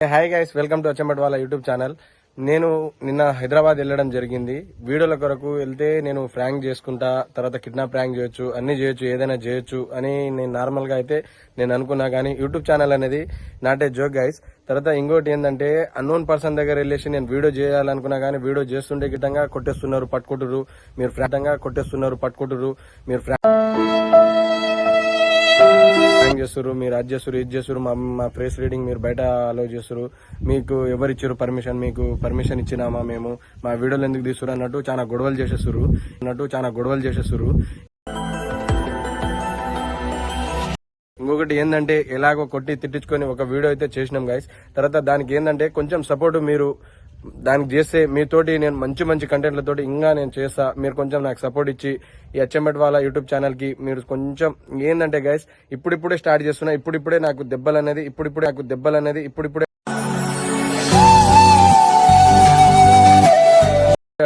Hi guys, welcome to అచ్చంబట్ వాళ్ళ YouTube channel. నేను నిన్న హైదరాబాద్ వెళ్ళడం జరిగింది. వీడియోల కొరకు వెళ్తే నేను ఫ్రాంక్ చేసుకుంటా, తర్వాత కిడ్నాప్ ప్రాంక్ చేయొచ్చు, అన్ని చేయొచ్చు, ఏదైనా చేయొచ్చు అని నేను నార్మల్ గా అయితే నేను అనుకున్నా. కానీ యూట్యూబ్ ఛానల్ అనేది నాట్ ఏ జోక్ గైస్. తర్వాత ఇంకోటి ఏంటంటే అన్నోన్ పర్సన్ దగ్గర వెళ్ళేసి నేను వీడియో చేయాలనుకున్నా కానీ వీడియో చేస్తుంటే గిట్టంగా కొట్టేస్తున్నారు, పట్టుకుంటున్నారు. మీరు ఫ్రాంక్ కొట్టేస్తున్నారు, పట్టుకుంటున్నారు. మీరు చేస్తారు, మీరు అది చేస్తారు, ఇది చేస్తారు, మా ప్రెస్ రీడింగ్ మీరు బయట అలో చేస్తారు, మీకు ఎవరిచ్చారు పర్మిషన్, మీకు పర్మిషన్ ఇచ్చినామా మేము, మా వీడియోలు ఎందుకు తీస్తారు అన్నట్టు చాలా గొడవలు చేసేస్తారు. ఇంకొకటి ఏంటంటే ఎలాగో కొట్టి తిట్టించుకొని ఒక వీడియో అయితే చేసినాం గైస్. తర్వాత దానికి ఏంటంటే కొంచెం సపోర్ట్ మీరు దానికి చేస్తే మీతోటి నేను మంచి కంటెంట్లతోటి ఇంకా నేను చేస్తా. మీరు కొంచెం నాకు సపోర్ట్ ఇచ్చి ఈ అచ్చంబట్ వాళ్ళ యూట్యూబ్ ఛానల్ కి మీరు కొంచెం ఏంటంటే గైస్ ఇప్పుడిప్పుడే స్టార్ట్ చేస్తున్నా. ఇప్పుడిప్పుడే నాకు దెబ్బలు అనేది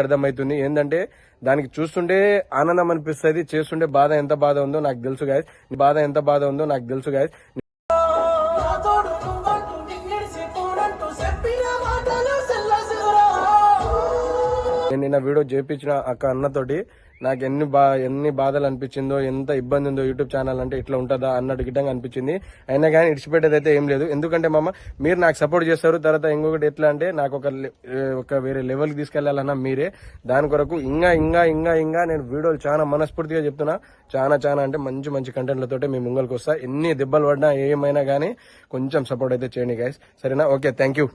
అర్థమవుతుంది. ఏంటంటే దానికి చూస్తుంటే ఆనందం అనిపిస్తుంది, చేస్తుంటే బాధ ఎంత బాధ ఉందో నాకు తెలుసు గాయస్. నేను నిన్న వీడియో చేపించిన అక్క అన్నతోటి నాకు ఎన్ని బాధలు అనిపించిందో, ఎంత ఇబ్బంది ఉందో, యూట్యూబ్ ఛానల్ అంటే ఇట్లా ఉంటుందా అన్నట్టు గిట్టంగా అనిపించింది. అయినా కానీ ఇడిచిపెట్టేది అయితే ఏం లేదు. ఎందుకంటే మామ మీరు నాకు సపోర్ట్ చేస్తారు. తర్వాత ఇంకొకటి ఎట్లా అంటే నాకు ఒక వేరే లెవెల్కి తీసుకెళ్లాలన్నా మీరే. దాని కొరకు ఇంకా నేను వీడియోలు చాలా మనస్ఫూర్తిగా చెప్తున్నా. చాలా అంటే మంచి కంటెంట్లతోటే మీ ముంగల్కి వస్తా. ఎన్ని దెబ్బలు పడినా ఏమైనా కానీ కొంచెం సపోర్ట్ అయితే చేయండి గైస్, సరేనా? Okay, thank you.